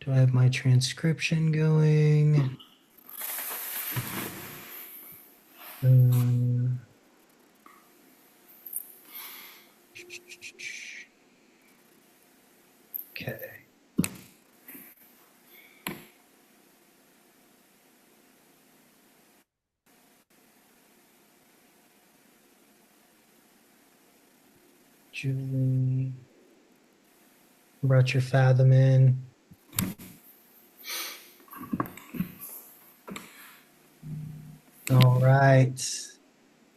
Do I have my transcription going? Uh, okay. Julie, brought your Fathom in. All right.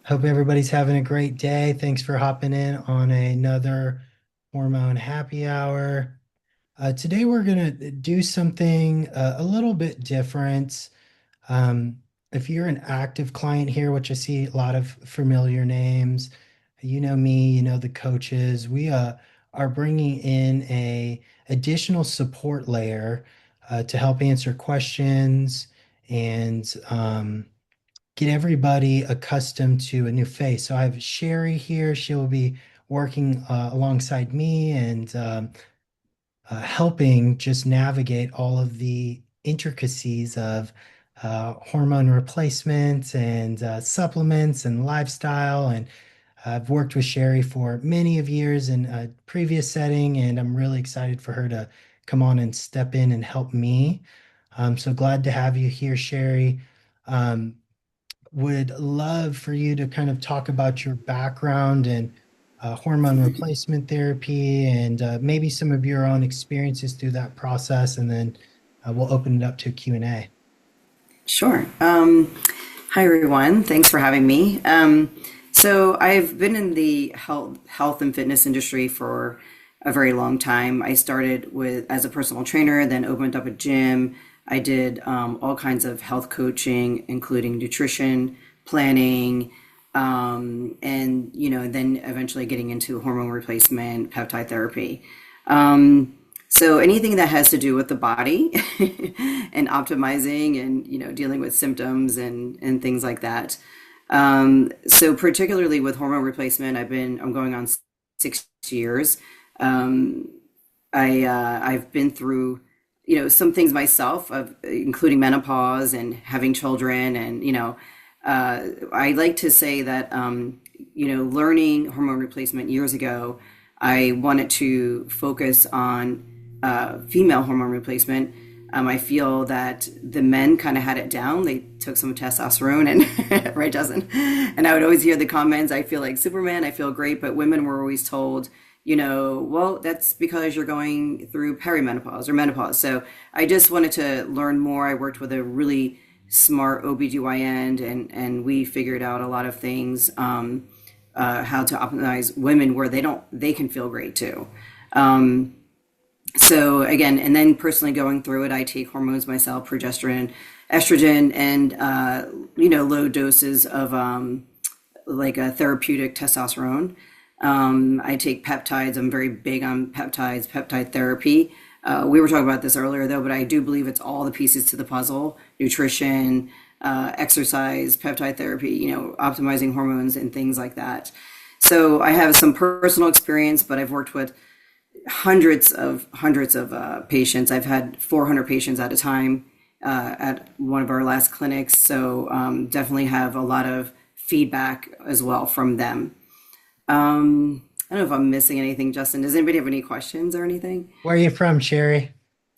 Hope everybody's having a great day. Thanks for hopping in on another Hormone Happy Hour. Today we're going to do something a little bit different. Um, if you're an active client here, which I see a lot of familiar names, you know me, you know the coaches, we are bringing in a additional support layer to help answer questions and get everybody accustomed to a new face. So I have Sherry here. She will be working alongside me and helping just navigate all of the intricacies of hormone replacement and supplements and lifestyle. And I've worked with Sherry for many of years in a previous setting, and I'm really excited for her to come on and step in and help me. I'm so glad to have you here, Sherry. Um, would love for you to kind of talk about your background and hormone replacement therapy and maybe some of your own experiences through that process, and then we'll open it up to a Q&A. Sure. Hi, everyone. Thanks for having me. So I've been in the health and fitness industry for a very long time. I started with as a personal trainer, then opened up a gym. I did all kinds of health coaching, including nutrition, planning, and then eventually getting into hormone replacement, peptide therapy. So anything that has to do with the body and optimizing and dealing with symptoms and things like that. So particularly with hormone replacement, I'm going on 6 years. Um, I've been through some things myself, of including menopause and having children, and I like to say that learning hormone replacement years ago, I wanted to focus on female hormone replacement. I feel that the men kind of had it down. They took some testosterone and right, Justin? And I would always hear the comments, I feel like Superman, I feel great. But women were always told, well, that's because you're going through perimenopause or menopause. So I just wanted to learn more. I worked with a really smart OBGYN, and we figured out a lot of things, how to optimize women where they can feel great too. So again, and then personally going through it, I take hormones myself, progesterone, estrogen, and low doses of like a therapeutic testosterone. I take peptides. I'm very big on peptides, peptide therapy. We were talking about this earlier though, but I do believe it's all the pieces to the puzzle: nutrition, exercise, peptide therapy, optimizing hormones and things like that. So I have some personal experience, but I've worked with hundreds of patients. I've had 400 patients at a time at one of our last clinics. So definitely have a lot of feedback as well from them. I don't know if I'm missing anything, Justin. Does anybody have any questions or anything? Where are you from, Sherry?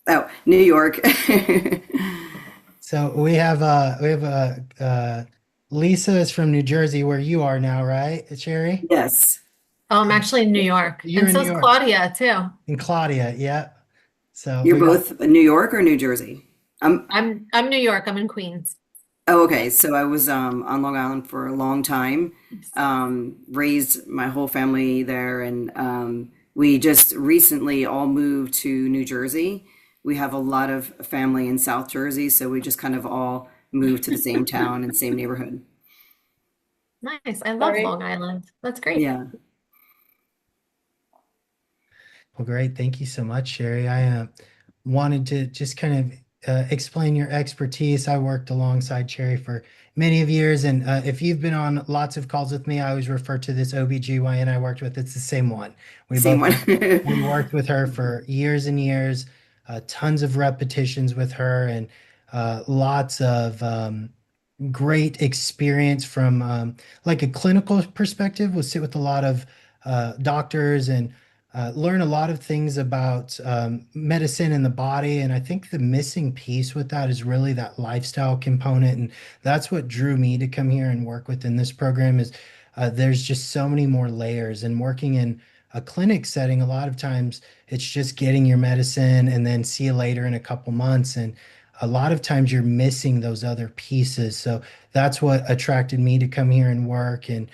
Oh, New York. So we have Lisa is from New Jersey, where you are now, right, Sherry? Yes. Oh, I'm actually in New York, You're and in so New is York. Claudia too. And Claudia, yeah. So You're we got both in New York or New Jersey? I'm New York. I'm in Queens. Oh, okay. So I was on Long Island for a long time. Raised my whole family there, and we just recently all moved to New Jersey. We have a lot of family in South Jersey, so we just kind of all moved to the same town and same neighborhood. Nice. I love Sorry. Long Island. That's great. Yeah. Well, great. Thank you so much, Sherry. I wanted to just kind of explain your expertise. I worked alongside Sherry for many of years, and if you've been on lots of calls with me, I always refer to this OBGYN I worked with. It's the same one. We Same both one. we worked with her for years and years. tons of repetitions with her and lots of great experience from like a clinical perspective. We'll sit with a lot of doctors and learn a lot of things about medicine and the body. And I think the missing piece with that is really that lifestyle component. And that's what drew me to come here and work within this program is there's just so many more layers. And working in a clinic setting, a lot of times it's just getting your medicine and then see you later in a couple months. And a lot of times you're missing those other pieces. So that's what attracted me to come here and work and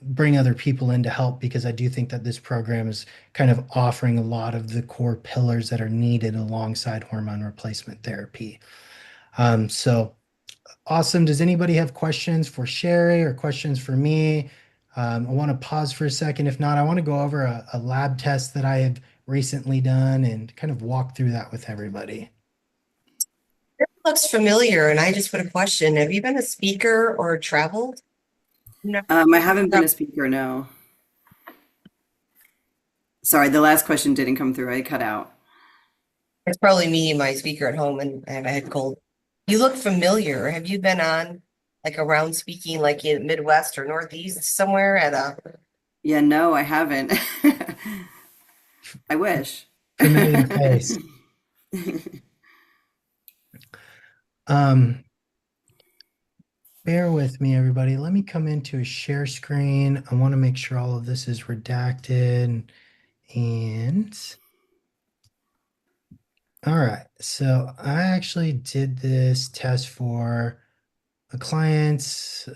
bring other people in to help because I do think that this program is kind of offering a lot of the core pillars that are needed alongside hormone replacement therapy. So awesome. Does anybody have questions for Sherry or questions for me? I want to pause for a second. If not, I want to go over a lab test that I have recently done and kind of walk through that with everybody. Looks familiar, and I just put a question. Have you been a speaker or traveled? No. I haven't been a speaker, no. Sorry, the last question didn't come through. I cut out. It's probably me, my speaker at home, and I have a head cold. You look familiar. Have you been on like around speaking like in Midwest or Northeast somewhere at a Yeah, no, I haven't. I wish. Familiar face. Um, Bear with me, everybody. Let me come into a share screen. I want to make sure all of this is redacted. And all right, so I actually did this test for a client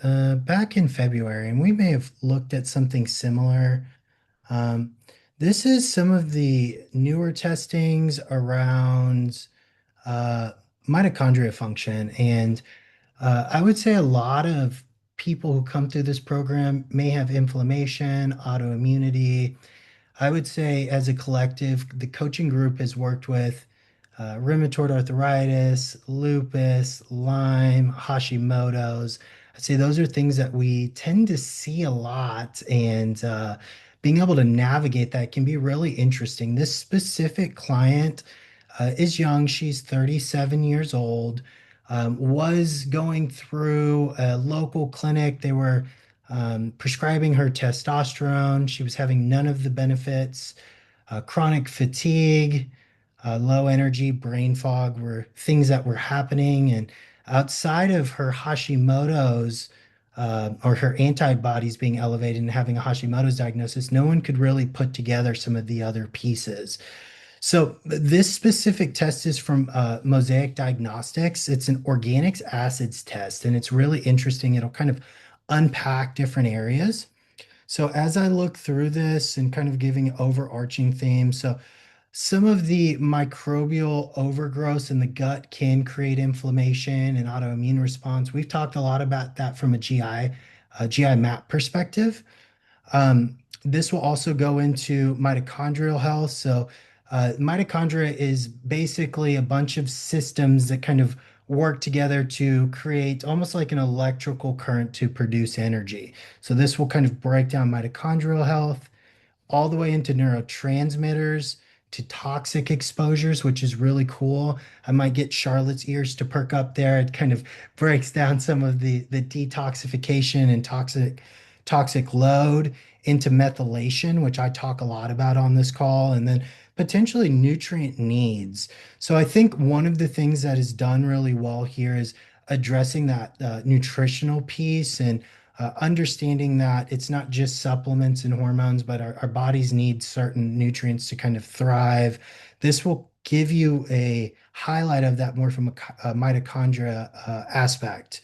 back in February, and we may have looked at something similar. Um, this is some of the newer testings around uh, mitochondria function. And I would say a lot of people who come through this program may have inflammation, autoimmunity. I would say, as a collective, the coaching group has worked with rheumatoid arthritis, lupus, Lyme, Hashimoto's. I'd say those are things that we tend to see a lot, and being able to navigate that can be really interesting. This specific client is young, she's 37 years old, was going through a local clinic. They were prescribing her testosterone. She was having none of the benefits. Chronic fatigue, low energy, brain fog were things that were happening. And outside of her Hashimoto's or her antibodies being elevated and having a Hashimoto's diagnosis, no one could really put together some of the other pieces. So this specific test is from Mosaic Diagnostics. It's an organic acids test, and it's really interesting. It'll kind of unpack different areas. So as I look through this and kind of giving overarching themes, so some of the microbial overgrowth in the gut can create inflammation and autoimmune response. We've talked a lot about that from a GI map perspective. This will also go into mitochondrial health. So, mitochondria is basically a bunch of systems that kind of work together to create almost like an electrical current to produce energy. So, this will kind of break down mitochondrial health all the way into neurotransmitters to toxic exposures, which is really cool. I might get Charlotte's ears to perk up there. It kind of breaks down some of the detoxification and toxic load into methylation, which I talk a lot about on this call, and then potentially nutrient needs. So I think one of the things that is done really well here is addressing that nutritional piece and understanding that it's not just supplements and hormones, but our bodies need certain nutrients to kind of thrive. This will give you a highlight of that more from a mitochondria aspect.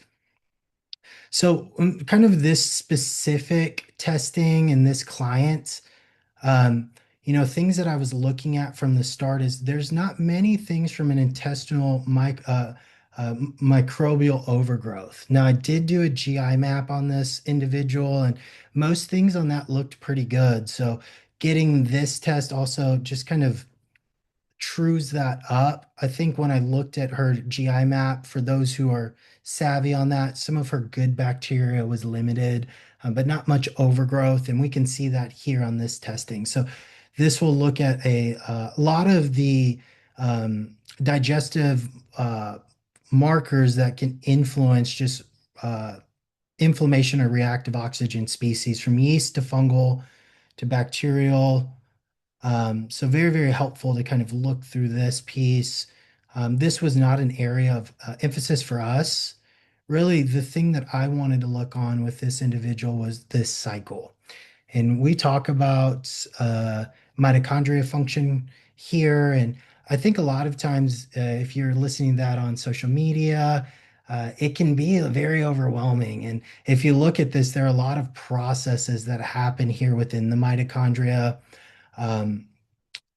So, kind of this specific testing and this client, um, things that I was looking at from the start is there's not many things from an intestinal microbial overgrowth. Now, I did do a GI map on this individual, and most things on that looked pretty good. So, getting this test also just kind of trues that up. I think when I looked at her GI map, for those who are savvy on that, some of her good bacteria was limited, but not much overgrowth. And we can see that here on this testing. So this will look at a lot of the digestive markers that can influence just uh, inflammation or reactive oxygen species from yeast to fungal to bacterial. So very, very helpful to kind of look through this piece. This was not an area of emphasis for us. Really, the thing that I wanted to look on with this individual was this cycle. And we talk about mitochondria function here. And I think a lot of times, if you're listening to that on social media, it can be very overwhelming. And if you look at this, there are a lot of processes that happen here within the mitochondria. Um,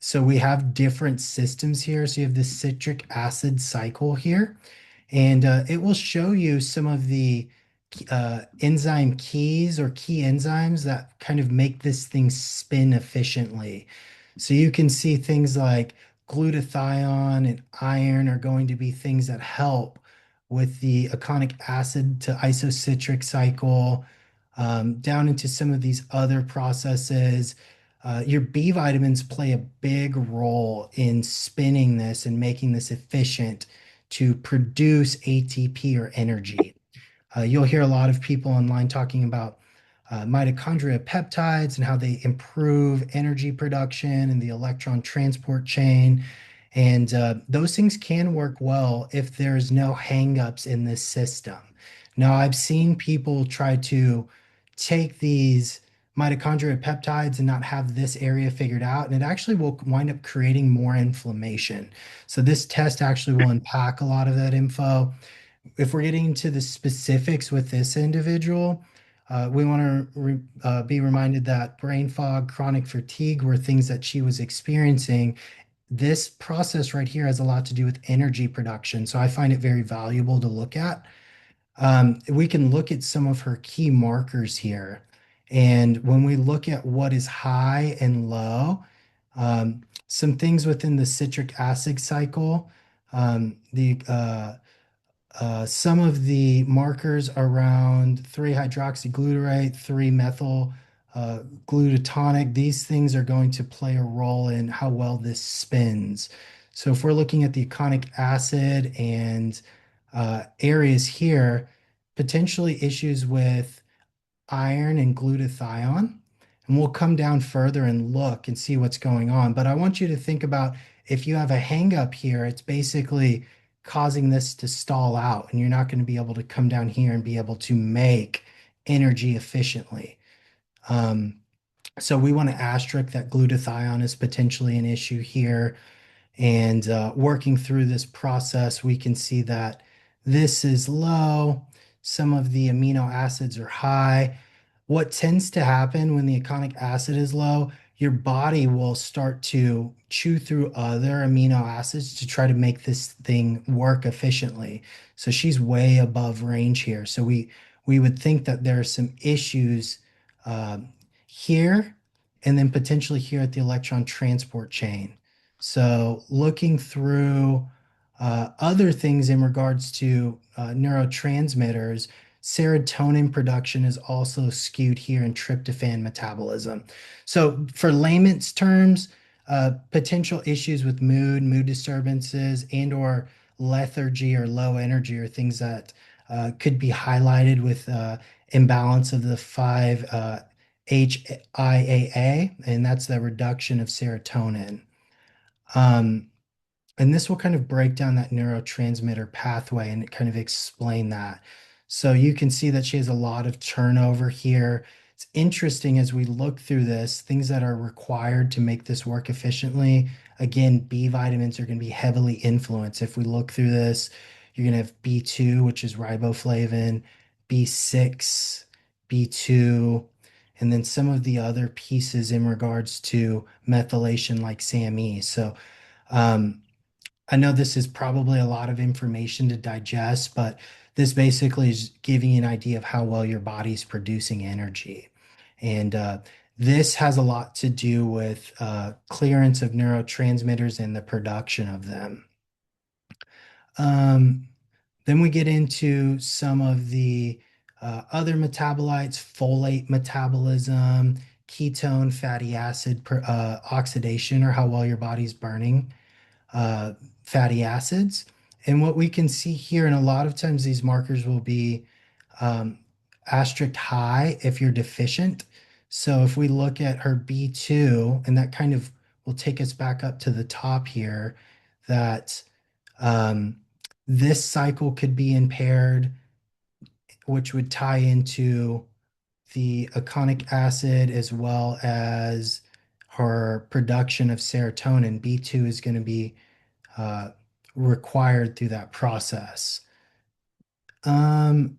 so we have different systems here. So you have this citric acid cycle here, and it will show you some of the enzyme keys or key enzymes that kind of make this thing spin efficiently. So you can see things like glutathione and iron are going to be things that help with the iconic acid to isocitric cycle, down into some of these other processes. Your B vitamins play a big role in spinning this and making this efficient to produce ATP or energy. You'll hear a lot of people online talking about mitochondria peptides and how they improve energy production and the electron transport chain. And those things can work well if there's no hangups in this system. Now, I've seen people try to take these mitochondria peptides and not have this area figured out, and it actually will wind up creating more inflammation. So this test actually will unpack a lot of that info. If we're getting into the specifics with this individual, we want to be reminded that brain fog, chronic fatigue were things that she was experiencing. This process right here has a lot to do with energy production. So I find it very valuable to look at. We can look at some of her key markers here. And when we look at what is high and some things within the citric acid cycle, the some of the markers around 3-hydroxyglutarate, 3-methyl glutationic, these things are going to play a role in how well this spins. So if we're looking at the iconic acid and areas here, potentially issues with iron and glutathione. And we'll come down further and look and see what's going on. But I want you to think about if you have a hang up here, it's basically causing this to stall out, and you're not going to be able to come down here and be able to make energy efficiently. So we want to asterisk that glutathione is potentially an issue here. And working through this process, we can see that this is low. Some of the amino acids are high. What tends to happen when the iconic acid is low, your body will start to chew through other amino acids to try to make this thing work efficiently. So she's way above range here. So we would think that there are some issues here and then potentially here at the electron transport chain. So looking through other things in regards to neurotransmitters, serotonin production is also skewed here in tryptophan metabolism. So for layman's terms, potential issues with mood disturbances, and or lethargy or low energy are things that could be highlighted with imbalance of the 5-HIAA, and that's the reduction of serotonin. Um, and this will kind of break down that neurotransmitter pathway and kind of explain that. So you can see that she has a lot of turnover here. It's interesting as we look through this, things that are required to make this work efficiently. Again, B vitamins are going to be heavily influenced. If we look through this, you're going to have B2, which is riboflavin, B6, B2, and then some of the other pieces in regards to methylation like SAMe. So um, I know this is probably a lot of information to digest, but this basically is giving you an idea of how well your body's producing energy. And this has a lot to do with clearance of neurotransmitters and the production of them. Um, then we get into some of the other metabolites, folate metabolism, ketone fatty acid oxidation, or how well your body's burning. uh, fatty acids. And what we can see here, and a lot of times these markers will be um, asterisk high if you're deficient. So if we look at her B2, and that kind of will take us back up to the top here, that um, this cycle could be impaired, which would tie into the aconic acid as well as her production of serotonin. B2 is going to be uh, required through that process. Um,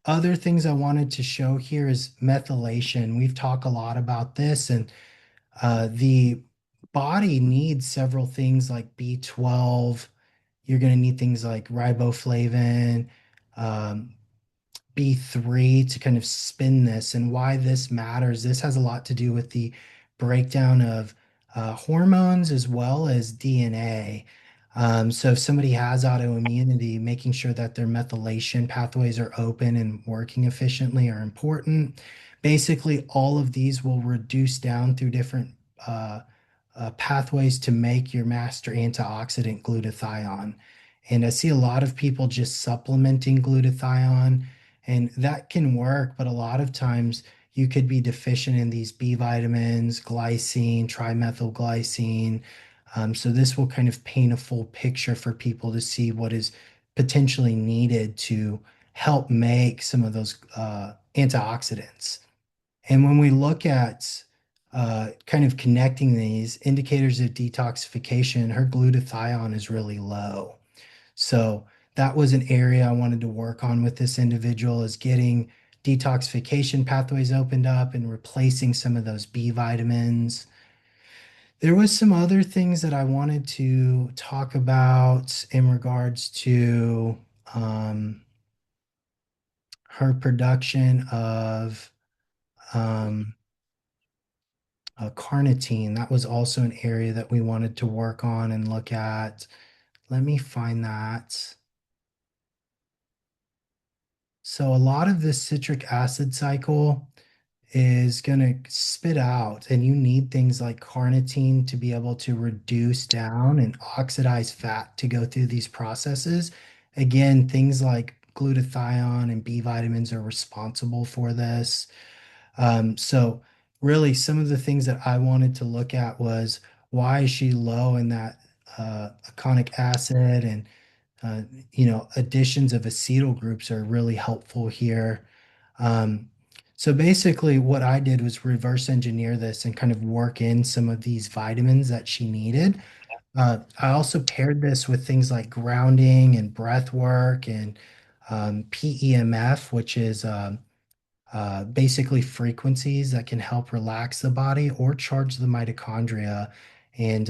Other things I wanted to show here is methylation. We've talked a lot about this, and the body needs several things like B12. You're going to need things like riboflavin, um, B3 to kind of spin this. And why this matters, this has a lot to do with the breakdown of hormones as well as DNA. So if somebody has autoimmunity, making sure that their methylation pathways are open and working efficiently are important. Basically, all of these will reduce down through different pathways to make your master antioxidant glutathione. And I see a lot of people just supplementing glutathione, and that can work, but a lot of times you could be deficient in these B vitamins, glycine, trimethylglycine. So this will kind of paint a full picture for people to see what is potentially needed to help make some of those antioxidants. And when we look at kind of connecting these indicators of detoxification, her glutathione is really low. So that was an area I wanted to work on with this individual, is getting detoxification pathways opened up and replacing some of those B vitamins. There was some other things that I wanted to talk about in regards to um, her production of um, carnitine. That was also an area that we wanted to work on and look at. Let me find that. So a lot of this citric acid cycle is going to spit out, and you need things like carnitine to be able to reduce down and oxidize fat to go through these processes. Again, things like glutathione and B vitamins are responsible for this. So really some of the things that I wanted to look at was, why is she low in that aconic acid, and uh, additions of acetyl groups are really helpful here. Um, so basically, what I did was reverse engineer this and kind of work in some of these vitamins that she needed. I also paired this with things like grounding and breath work and PEMF, which is basically frequencies that can help relax the body or charge the mitochondria. And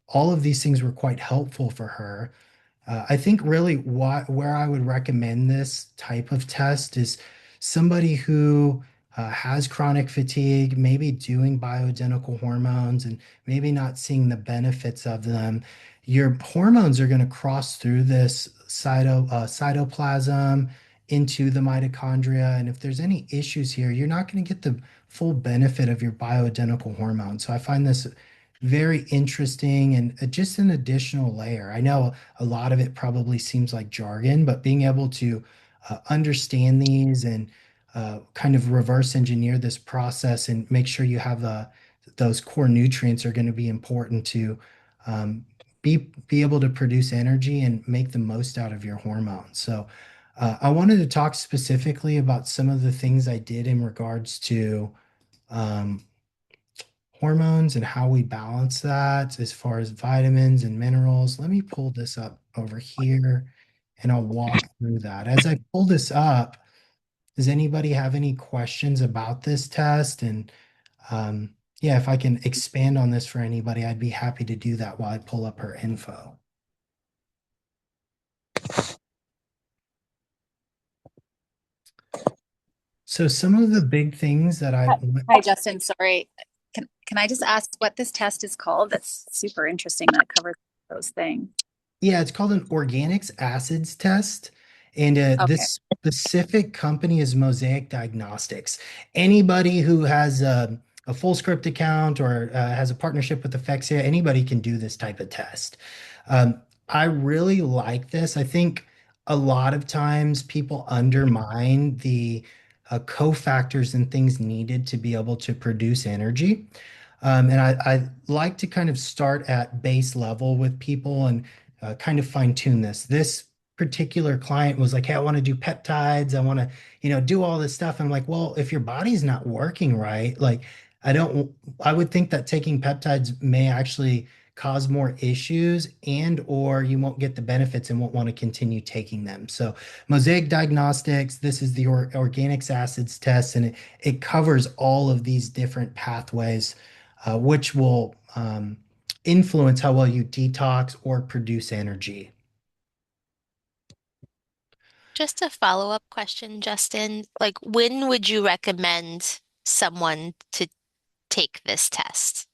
all of these things were quite helpful for her. I think really where I would recommend this type of test is somebody who has chronic fatigue, maybe doing bioidentical hormones and maybe not seeing the benefits of them. Your hormones are going to cross through this cytoplasm into the mitochondria. And if there's any issues here, you're not going to get the full benefit of your bioidentical hormones. So I find this very interesting and just an additional layer. I know a lot of it probably seems like jargon, but being able to understand these and kind of reverse engineer this process and make sure you have those core nutrients are going to be important to um, be able to produce energy and make the most out of your hormones. So I wanted to talk specifically about some of the things I did in regards to um, hormones and how we balance that as far as vitamins and minerals. Let me pull this up over here and I'll walk through that. As I pull this up, does anybody have any questions about this test? And yeah, if I can expand on this for anybody, I'd be happy to do that while I pull up her info. So some of the big things that I Hi, Justin. Sorry. Can I just ask what this test is called? That's super interesting that it covers those things. Yeah, it's called an organics acids test. And Okay. this specific company is Mosaic Diagnostics. Anybody who has a full script account or has a partnership with Affexia, anybody can do this type of test. I really like this. I think a lot of times people undermine the cofactors and things needed to be able to produce energy. And I like to kind of start at base level with people and kind of fine tune this. This particular client was like, "Hey, I want to do peptides. I want to, do all this stuff." I'm like, "Well, if your body's not working right, like, I don't, I would think that taking peptides may actually cause more issues and or you won't get the benefits and won't want to continue taking them." So Mosaic Diagnostics, this is the organics acids test, and it covers all of these different pathways, which will influence how well you detox or produce energy. Just a follow-up question, Justin. Like, when would you recommend someone to take this test?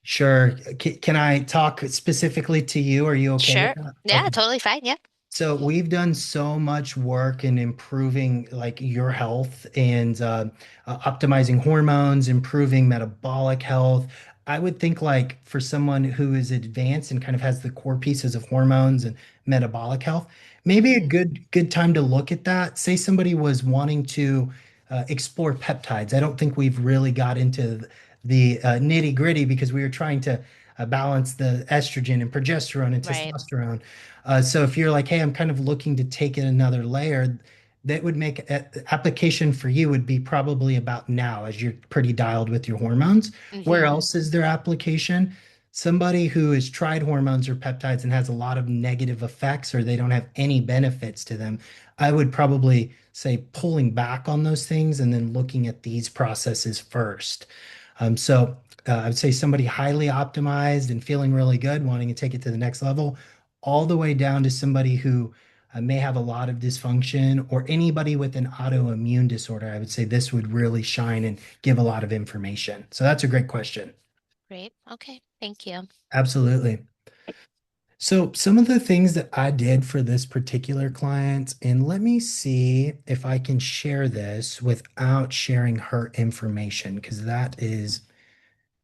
Sure. Can I talk specifically to you? Are you okay with Sure. that? Yeah, Okay. totally fine. Yeah. So we've done so much work in improving like your health and optimizing hormones, improving metabolic health. I would think like for someone who is advanced and kind of has the core pieces of hormones and metabolic health, maybe a Hmm. good time to look at that. Say somebody was wanting to explore peptides. I don't think we've really got into the nitty gritty because we were trying to balance the estrogen and progesterone and Right. testosterone. So if you're like, "Hey, I'm kind of looking to take it another layer," that would make application for you would be probably about now as you're pretty dialed with your hormones. Where Hmm. else is their application? Somebody who has tried hormones or peptides and has a lot of negative effects or they don't have any benefits to them, I would probably say pulling back on those things and then looking at these processes first. I would say somebody highly optimized and feeling really good, wanting to take it to the next level, all the way down to somebody who may have a lot of dysfunction or anybody with an autoimmune disorder. I would say this would really shine and give a lot of information. So that's a great question. Great. Okay. Thank you. Absolutely. So some of the things that I did for this particular client, and let me see if I can share this without sharing her information, because that is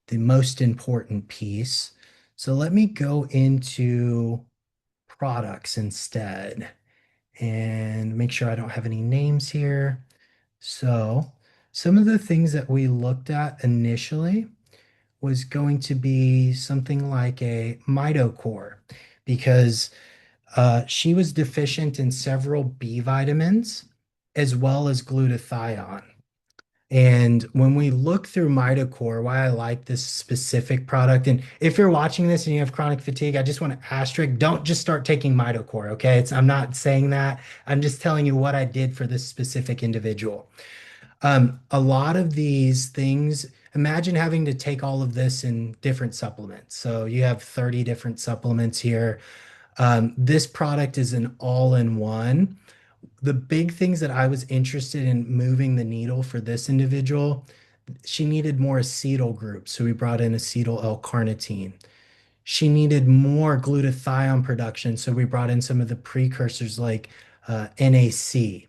the most important piece. So let me go into products instead and make sure I don't have any names here. So some of the things that we looked at initially was going to be something like a mitochondrial because she was deficient in several B vitamins as well as glutathione. And when we look through Mitocore, why I like this specific product, and if you're watching this and you have chronic fatigue, I just want to asterisk, don't just start taking Mitocore, okay? I'm not saying that. I'm just telling you what I did for this specific individual. A lot of these things, imagine having to take all of this in different supplements. So you have 30 different supplements here. This product is an all-in-one. The big things that I was interested in moving the needle for this individual, she needed more acetyl groups. So we brought in acetyl L-carnitine. She needed more glutathione production. So we brought in some of the precursors like NAC.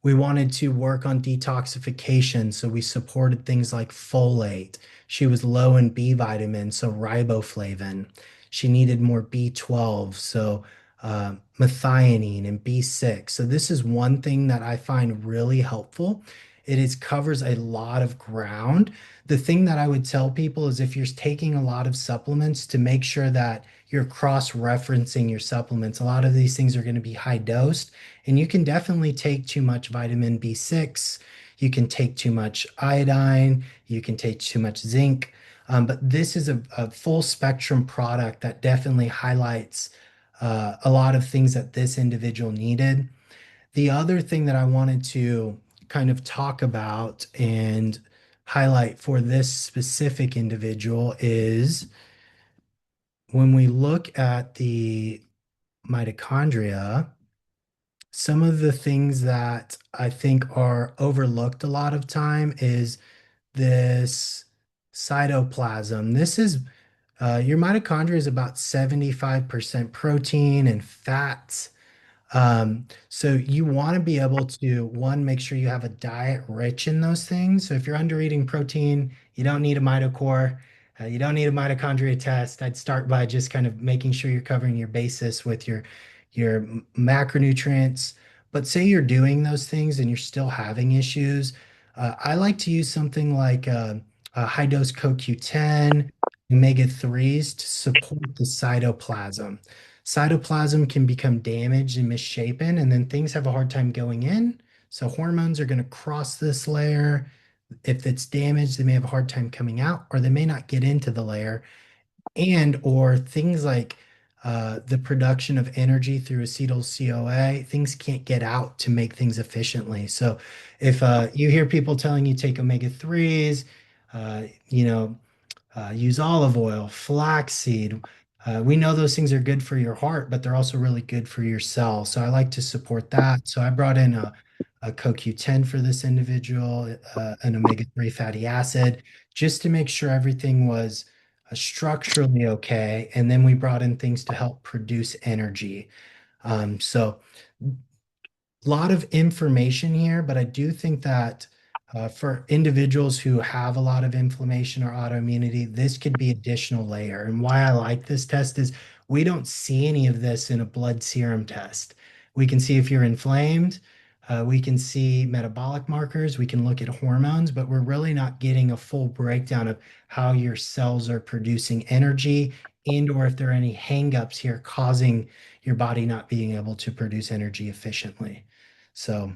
We wanted to work on detoxification, so we supported things like folate. She was low in B vitamins, so riboflavin. She needed more B12, so methionine and B6. So this is one thing that I find really helpful. It is covers a lot of ground. The thing that I would tell people is if you're taking a lot of supplements to make sure that you're cross-referencing your supplements. A lot of these things are going to be high dosed. And you can definitely take too much vitamin B6. You can take too much iodine. You can take too much zinc. But this is a full spectrum product that definitely highlights a lot of things that this individual needed. The other thing that I wanted to kind of talk about and highlight for this specific individual is when we look at the mitochondria, some of the things that I think are overlooked a lot of time is this cytoplasm. This is your mitochondria is about 75% protein and fats. So you want to be able to, one, make sure you have a diet rich in those things. So if you're under eating protein, you don't need a mitochore, you don't need a mitochondria test. I'd start by just kind of making sure you're covering your basis with your macronutrients. But say you're doing those things and you're still having issues, I like to use something like a high dose CoQ10, omega 3s to support the cytoplasm. Cytoplasm can become damaged and misshapen, and then things have a hard time going in. So hormones are going to cross this layer. If it's damaged, they may have a hard time coming out, or they may not get into the layer. And or things like the production of energy through acetyl CoA, things can't get out to make things efficiently. So if you hear people telling you take omega 3s, you know, use olive oil, flaxseed. We know those things are good for your heart, but they're also really good for your cells. So I like to support that. So I brought in a CoQ10 for this individual, an omega-3 fatty acid, just to make sure everything was structurally okay. And then we brought in things to help produce energy. So lot of information here, but I do think that for individuals who have a lot of inflammation or autoimmunity, this could be additional layer. And why I like this test is we don't see any of this in a blood serum test. We can see if you're inflamed, we can see metabolic markers, we can look at hormones, but we're really not getting a full breakdown of how your cells are producing energy and or if there are any hangups here causing your body not being able to produce energy efficiently. So,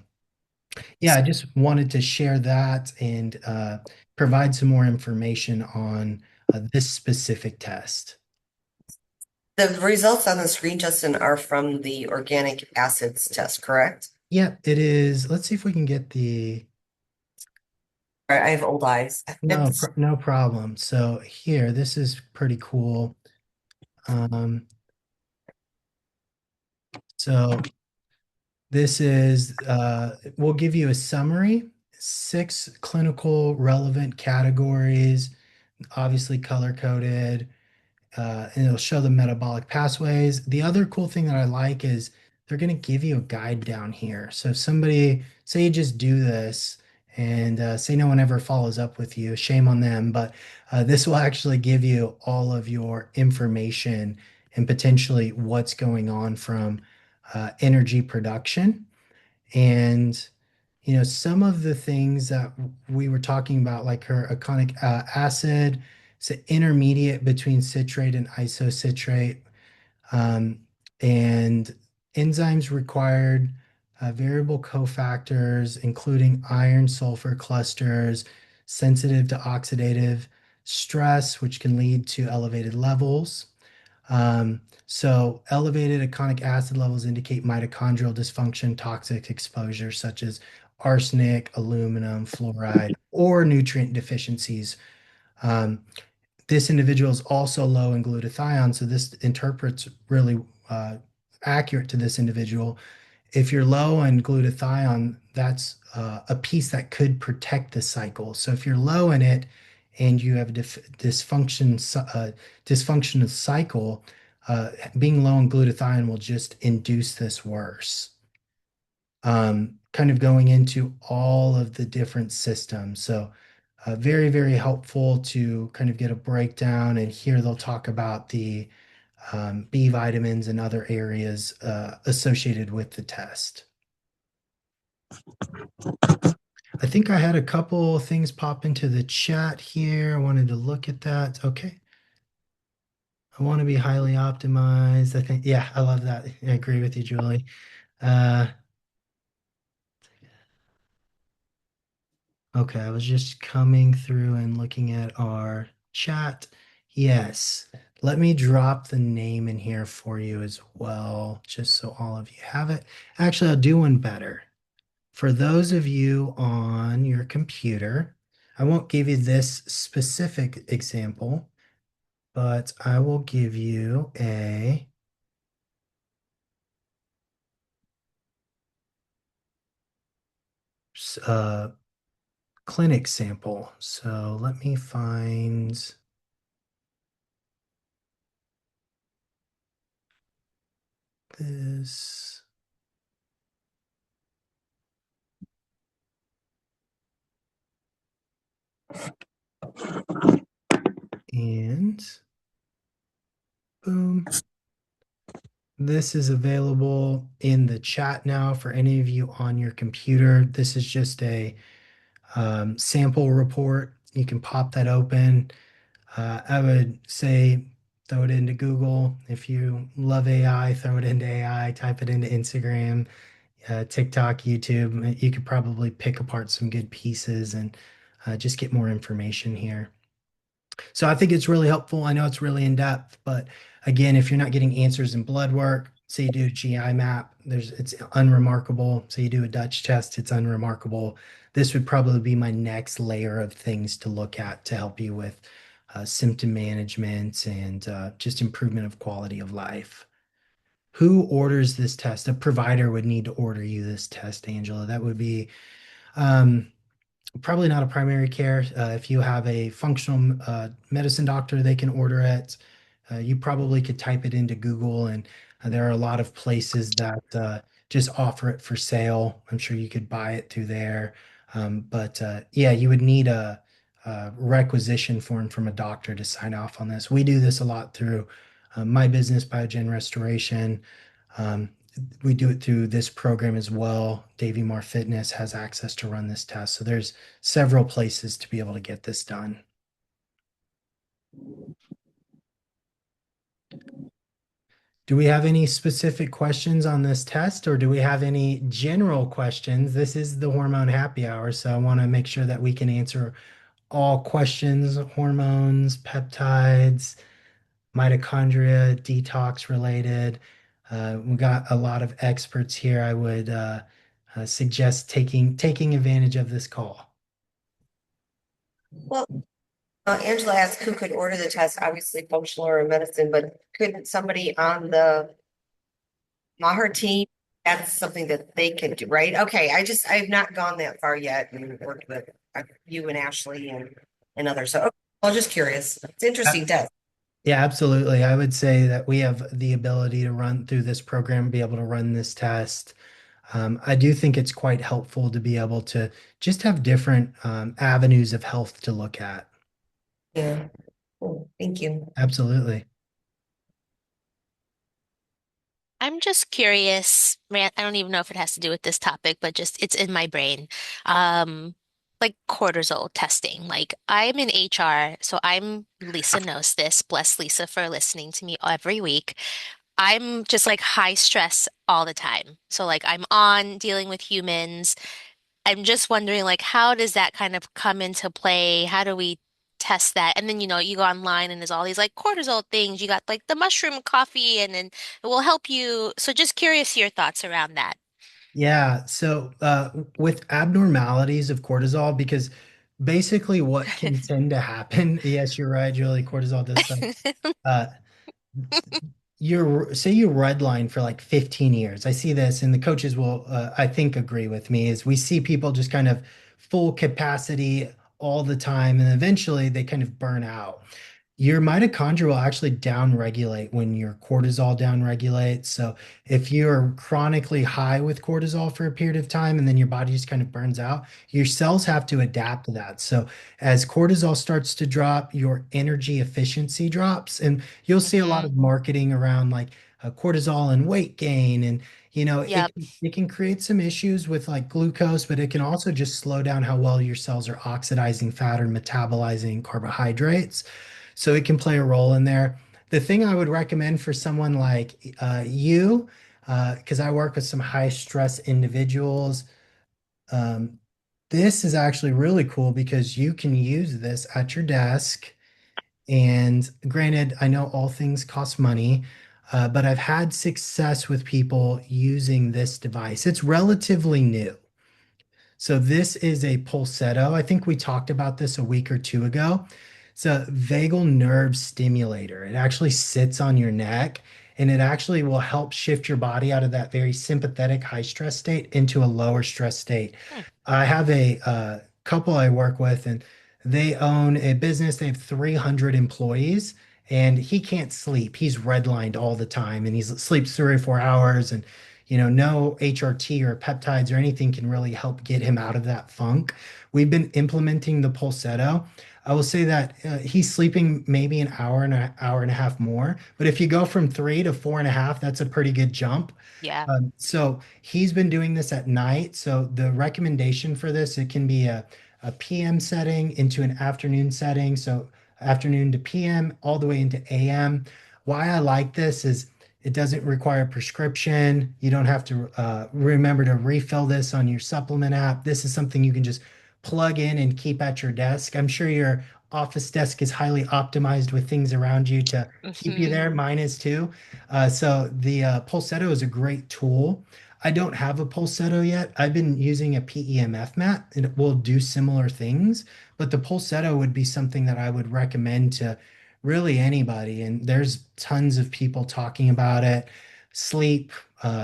yeah, I just wanted to share that and provide some more information on this specific test. The results on the screen, Justin, are from the organic acids test, correct? Yeah, it is. Let's see if we can get the. All right, I have old eyes. No problem. So here, this is pretty cool. Um, so this is, we'll give you a summary, 6 clinical relevant categories, obviously color coded, and it'll show the metabolic pathways. The other cool thing that I like is they're going to give you a guide down here. So if somebody, say you just do this and say no one ever follows up with you, shame on them, but this will actually give you all of your information and potentially what's going on from energy production. And some of the things that we were talking about, like her aconic acid, it's an intermediate between citrate and isocitrate, um, and enzymes required, variable cofactors, including iron sulfur clusters, sensitive to oxidative stress, which can lead to elevated levels. So elevated aconic acid levels indicate mitochondrial dysfunction, toxic exposure such as arsenic, aluminum, fluoride, or nutrient deficiencies. Um, this individual is also low in glutathione, so this interprets really accurate to this individual. If you're low in glutathione, that's a piece that could protect the cycle. So if you're low in it and you have dysfunctional cycle, being low in glutathione will just induce this worse. Kind of going into all of the different systems. So very, very helpful to kind of get a breakdown. And here they'll talk about the B vitamins and other areas associated with the test. I think I had a couple things pop into the chat here. I wanted to look at that. Okay. I want to be highly optimized. I think, yeah, I love that. I agree with you, Julie. Okay, I was just coming through and looking at our chat. Yes, let me drop the name in here for you as well, just so all of you have it. Actually, I'll do one better. For those of you on your computer, I won't give you this specific example, but I will give you a clinic sample. So let me find this. And boom. This is available in the chat now for any of you on your computer. This is just a sample report. You can pop that open. I would say throw it into Google. If you love AI, throw it into AI, type it into Instagram, TikTok, YouTube. You could probably pick apart some good pieces and just get more information here. So I think it's really helpful. I know it's really in depth, but again, if you're not getting answers in blood work, say you do a GI map, it's unremarkable. Say you do a Dutch test, it's unremarkable. This would probably be my next layer of things to look at to help you with symptom management and just improvement of quality of life. Who orders this test? A provider would need to order you this test, Angela. That would be um, probably not a primary care. If you have a functional medicine doctor, they can order it. You probably could type it into Google, and there are a lot of places that just offer it for sale. I'm sure you could buy it through there. But yeah, you would need a requisition form from a doctor to sign off on this. We do this a lot through my business, Biogen Restoration. Um, we do it through this program as well. Davy Moore Fitness has access to run this test. So there's several places to be able to get this done. Do we have any specific questions on this test, or do we have any general questions? This is the Hormone Happy Hour, so I want to make sure that we can answer all questions, hormones, peptides, mitochondria, detox related. We got a lot of experts here. I would suggest taking advantage of this call. Well, Angela asked who could order the test, obviously functional or medicine, but could somebody on the Maher team, that's something that they can do, right? Okay, I've not gone that far yet and worked with you and Ashley and others. So okay, I'm just curious. It's interesting test. Yeah, absolutely. I would say that we have the ability to run through this program, be able to run this test. I do think it's quite helpful to be able to just have different avenues of health to look at. Yeah. Cool. Thank you. Absolutely. I'm just curious, Rant, I don't even know if it has to do with this topic, but just it's in my brain. Um, like cortisol testing. Like I'm in HR, so Lisa knows this. Bless Lisa for listening to me every week. I'm just like high stress all the time. So like I'm on dealing with humans. I'm just wondering, like, how does that kind of come into play? How do we test that? And then, you go online and there's all these like cortisol things. You got like the mushroom coffee and then it will help you. So just curious your thoughts around that. Yeah. So with abnormalities of cortisol, because basically what can tend to happen, yes, you're right, Julie, cortisol does stuff. Uh, say you redline for like 15 years. I see this, and the coaches will, I think, agree with me. Is we see people just kind of full capacity all the time, and eventually they kind of burn out. Your mitochondria will actually downregulate when your cortisol downregulates. So if you're chronically high with cortisol for a period of time and then your body just kind of burns out, your cells have to adapt to that. So as cortisol starts to drop, your energy efficiency drops. And you'll see a lot Hmm. of marketing around like cortisol and weight gain. And, Yep. it can create some issues with like glucose, but it can also just slow down how well your cells are oxidizing fat or metabolizing carbohydrates. So it can play a role in there. The thing I would recommend for someone like you, because I work with some high stress individuals, um, this is actually really cool because you can use this at your desk. And granted, I know all things cost money, but I've had success with people using this device. It's relatively new. So this is a Pulsetto. I think we talked about this a week or two ago. It's a vagal nerve stimulator. It actually sits on your neck and it actually will help shift your body out of that very sympathetic high stress state into a lower stress state. Hmm. I have a couple I work with and they own a business. They have 300 employees and he can't sleep. He's redlined all the time and he sleeps 3 or 4 hours and no HRT or peptides or anything can really help get him out of that funk. We've been implementing the Pulsetto. I will say that he's sleeping maybe an hour and an hour and a half more, but if you go from 3 to 4.5, that's a pretty good jump. Yeah. So he's been doing this at night. So the recommendation for this, it can be a PM setting into an afternoon setting. So afternoon to PM all the way into AM. Why I like this is it doesn't require prescription. You don't have to remember to refill this on your supplement app. This is something you can just plug in and keep at your desk. I'm sure your office desk is highly optimized with things around you to keep you Hmm. there. Mine is too. So the Pulsetto is a great tool. I don't have a Pulsetto yet. I've been using a PEMF mat and it will do similar things, but the Pulsetto would be something that I would recommend to really anybody. And there's tons of people talking about it. Sleep,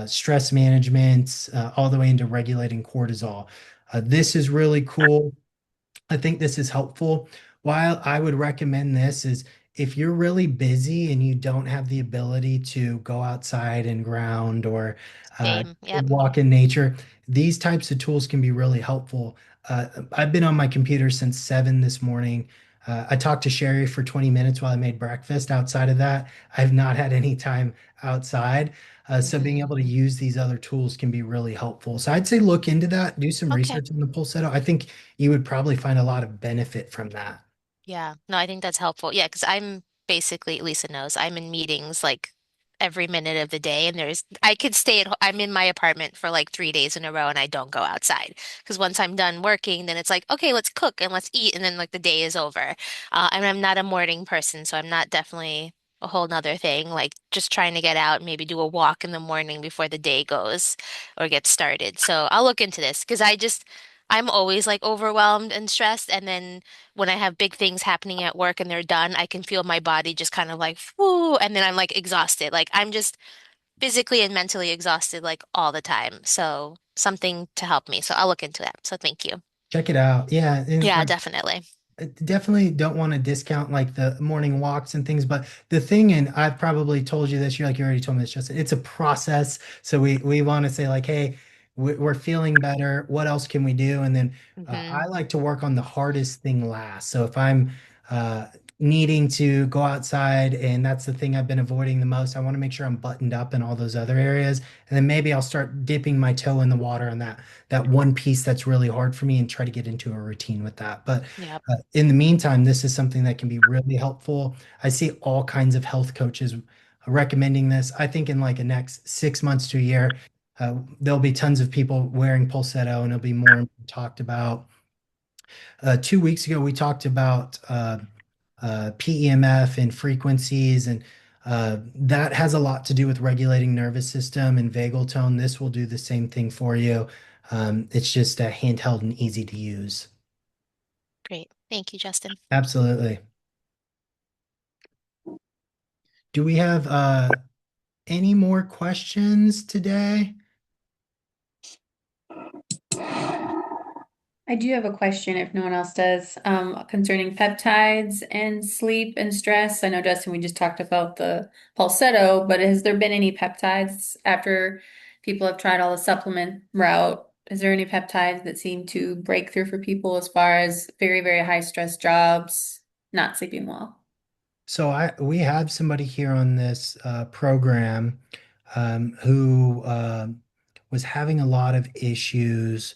stress management, all the way into regulating cortisol. This is really cool. I think this is helpful. While I would recommend this is if you're really busy and you don't have the ability to go outside and ground or Same. Yep. walk in nature, these types of tools can be really helpful. I've been on my computer since 7 this morning. I talked to Sherry for 20 minutes while I made breakfast. Outside of that, I've not had any time outside. So being Hmm. able to use these other tools can be really helpful. So I'd say look into that, do some Okay. research on the Pulsetto. I think you would probably find a lot of benefit from that. Yeah. No, I think that's helpful. Yeah, because I'm basically, Lisa knows, I'm in meetings like every minute of the day, and I could stay I'm in my apartment for like 3 days in a row, and I don't go outside because once I'm done working, then it's like, okay, let's cook and let's eat, and then like the day is over. And I'm not a morning person, so I'm not definitely a whole nother thing. Like just trying to get out, maybe do a walk in the morning before the day goes or gets started. So I'll look into this because I'm always like overwhelmed and stressed, and then when I have big things happening at work and they're done, I can feel my body just kind of like, whoo, and then I'm like exhausted. Like I'm just physically and mentally exhausted like all the time. So something to help me. So I'll look into that. So thank you. Check it out. Yeah, and Yeah, like definitely. I definitely don't want to discount like the morning walks and things, but the thing, and I've probably told you this, you're like you already told me this, Justin. It's a process. So we want to say like, hey, we're feeling better. What else can we do? And then I Hmm. like to work on the hardest thing last. So if I'm uh, needing to go outside and that's the thing I've been avoiding the most, I want to make sure I'm buttoned up in all those other areas, and then maybe I'll start dipping my toe in the water on that one piece that's really hard for me and try to get into a routine with that. But Yep. in the meantime, this is something that can be really helpful. I see all kinds of health coaches recommending this. I think in like the next 6 months to a year, there'll be tons of people wearing Pulsetto and it'll be more talked about. 2 weeks ago, we talked about PEMF and frequencies, and that has a lot to do with regulating nervous system and vagal tone. This will do the same thing for you. It's just handheld and easy to use. Great. Thank you, Justin. Absolutely. Do we have any more questions today? I do have a question if no one else does, concerning peptides and sleep and stress. I know, Justin, we just talked about the Pulsetto, but has there been any peptides after people have tried all the supplement route? Is there any peptides that seem to break through for people as far as very, very high stress jobs, not sleeping well? So we have somebody here on this program who was having a lot of issues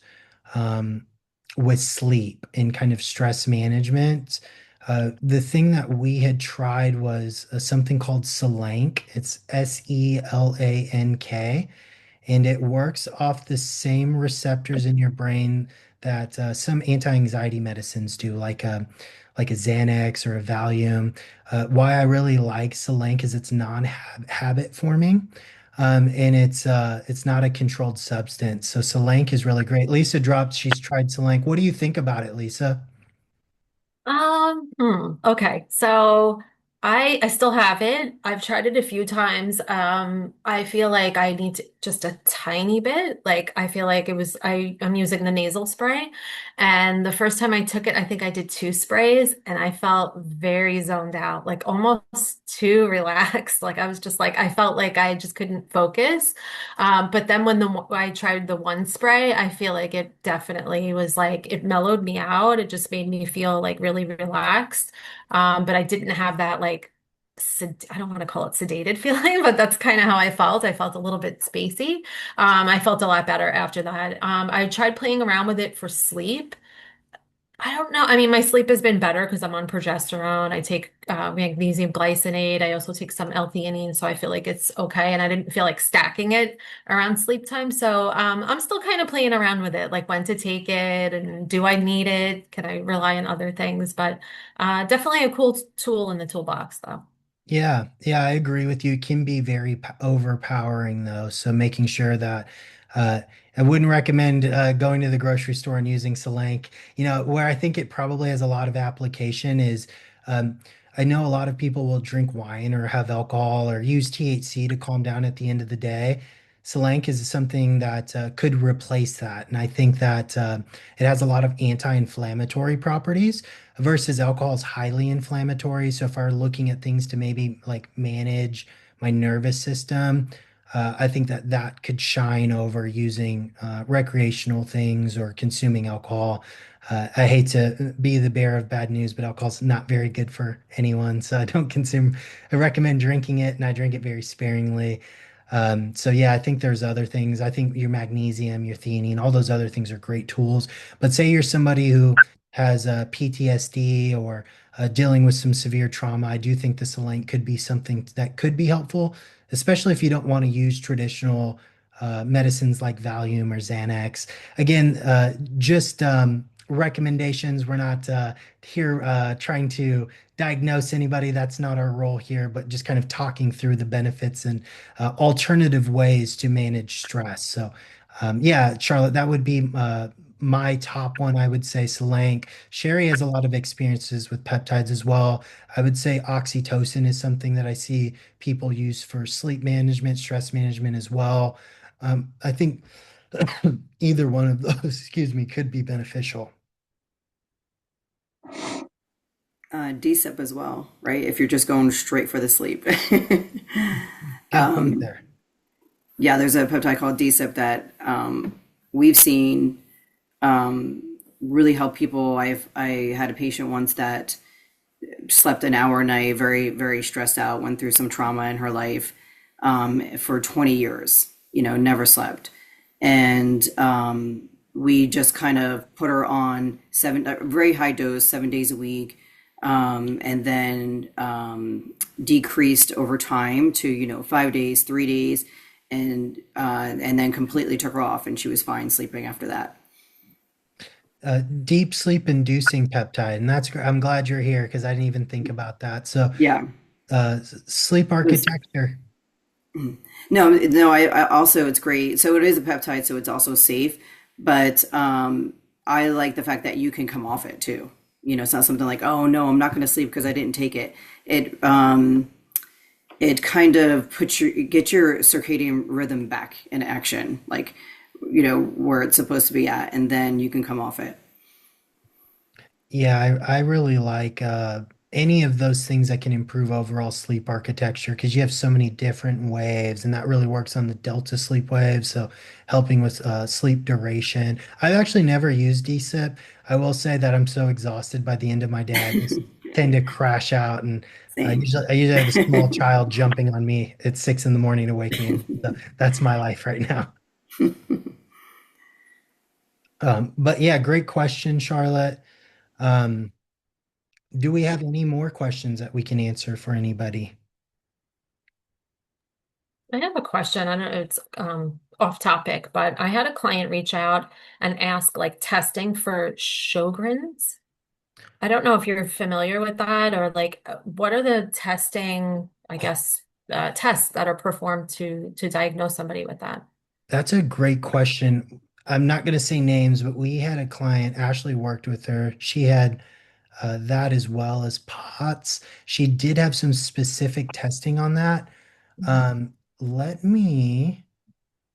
um, with sleep and kind of stress management. The thing that we had tried was something called Selank. It's Selank, and it works off the same receptors in your brain that some anti-anxiety medicines do, like a Xanax or a Valium. Why I really like Selenk is it's non-habit forming, and it's not a controlled substance. So Selenk is really great. Lisa dropped. She's tried Selenk. What do you think about it, Lisa? Okay. So I still have it. I've tried it a few times. I feel like I need just a tiny bit. Like I feel like I'm using the nasal spray. And the first time I took it, I think I did two sprays and I felt very zoned out, like almost too relaxed. Like I was just like I felt like I just couldn't focus. But then I tried the one spray, I feel like it definitely was like it mellowed me out. It just made me feel like really relaxed. But I didn't have that like I don't want to call it sedated feeling, but that's kind of how I felt. I felt a little bit spacey. I felt a lot better after that. I tried playing around with it for sleep. I don't know. I mean, my sleep has been better because I'm on progesterone. I take magnesium glycinate. I also take some L-theanine, so I feel like it's okay. And I didn't feel like stacking it around sleep time. So I'm still kind of playing around with it, like when to take it and do I need it? Can I rely on other things? But definitely a cool tool in the toolbox, though. Yeah, yeah, I agree with you. It can be very overpowering though. So making sure that uh, I wouldn't recommend going to the grocery store and using Selank. Where I think it probably has a lot of application is um, I know a lot of people will drink wine or have alcohol or use THC to calm down at the end of the day. Selank is something that could replace that. And I think that it has a lot of anti-inflammatory properties versus alcohol is highly inflammatory. So if I were looking at things to maybe like manage my nervous system, I think that that could shine over using recreational things or consuming alcohol. I hate to be the bearer of bad news, but alcohol's not very good for anyone. So I don't consume, I recommend drinking it and I drink it very sparingly. So yeah, I think there's other things. I think your magnesium, your theanine, all those other things are great tools. But say you're somebody who has PTSD or dealing with some severe trauma, I do think the Selenite could be something that could be helpful, especially if you don't want to use traditional medicines like Valium or Xanax. Again, just recommendations. We're not here trying to diagnose anybody. That's not our role here, but just kind of talking through the benefits and alternative ways to manage stress. So, yeah, Charlotte, that would be my top one. I would say Selank. Sherry has a lot of experiences with peptides as well. I would say oxytocin is something that I see people use for sleep management, stress management as well. I think either one of those, excuse me, could be beneficial. DSIP as well, right? If you're just going straight for the sleep. Good point there. Yeah, there's a peptide called DSIP that we've seen really help people. I had a patient once that slept an hour a night, very, very stressed out, went through some trauma in her life for 20 years, never slept. And we just kind of put her on very high dose, 7 days a week, and then decreased over time to, 5 days, 3 days, and then completely took her off, and she was fine sleeping after that. Deep sleep inducing peptide, and that's I'm glad you're here because I didn't even think about that. So, Yeah. sleep architecture. No, no, I also, it's great. So it is a peptide, so it's also safe. But I like the fact that you can come off it too. It's not something like, oh no, I'm not going to sleep because I didn't take it. It kind of get your circadian rhythm back in action, like, where it's supposed to be at, and then you can come off it. Yeah, I really like any of those things that can improve overall sleep architecture because you have so many different waves, and that really works on the delta sleep wave. So, helping with sleep duration. I've actually never used DSIP. I will say that I'm so exhausted by the end of my day, I just tend to crash out, and Same. I usually have a small child jumping on me at 6 in the morning to wake me up. So that's my life right now. But yeah, great question, Charlotte. Um, Do we have any more questions that we can answer for anybody? I have a question. I don't know, it's off topic, but I had a client reach out and ask like testing for Sjögren's. I don't know if you're familiar with that or like what are the testing, I guess, tests that are performed to diagnose somebody with that? That's a great question. I'm not going to say names, but we had a client, Ashley worked with her. She had that as well as POTS. She did have some specific testing on that. Let me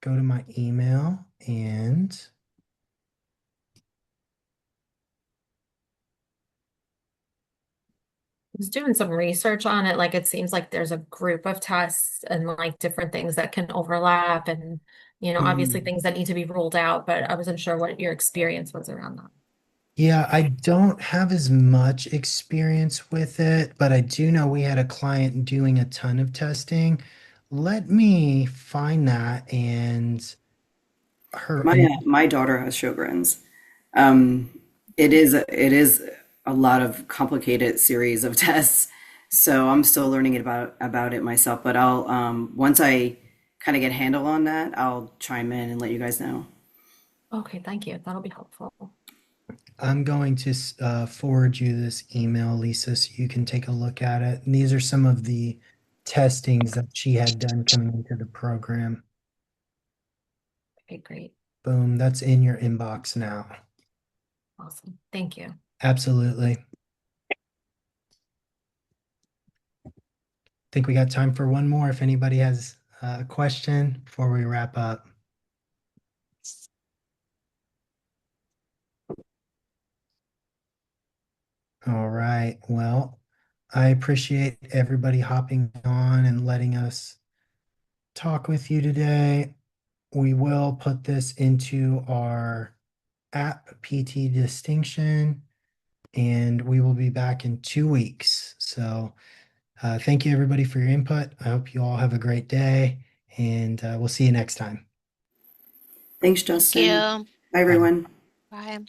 go to my email and Was doing some research on it. Like it seems like there's a group of tests and like different things that can overlap and, obviously mm, things that need to be ruled out, but I wasn't sure what your experience was around that. yeah, I don't have as much experience with it, but I do know we had a client doing a ton of testing. Let me find that and her My and my daughter has Sjögren's. Um, it is a lot of complicated series of tests, so I'm still learning about it myself. But I'll once I kind of get a handle on that, I'll chime in and let you guys know. Okay, thank you. That'll be helpful. I'm going to forward you this email, Lisa, so you can take a look at it. And these are some of the testings that she had done coming into the program. Okay, great. Boom, that's in your inbox now. Awesome. Thank you. Absolutely. Think we got time for one more if anybody has a question before we wrap up. All right. Well, I appreciate everybody hopping on and letting us talk with you today. We will put this into our app PT distinction and we will be back in 2 weeks. So thank you everybody for your input. I hope you all have a great day and we'll see you next time. Thanks, Thank Justin. you. Bye, Bye. everyone. Bye.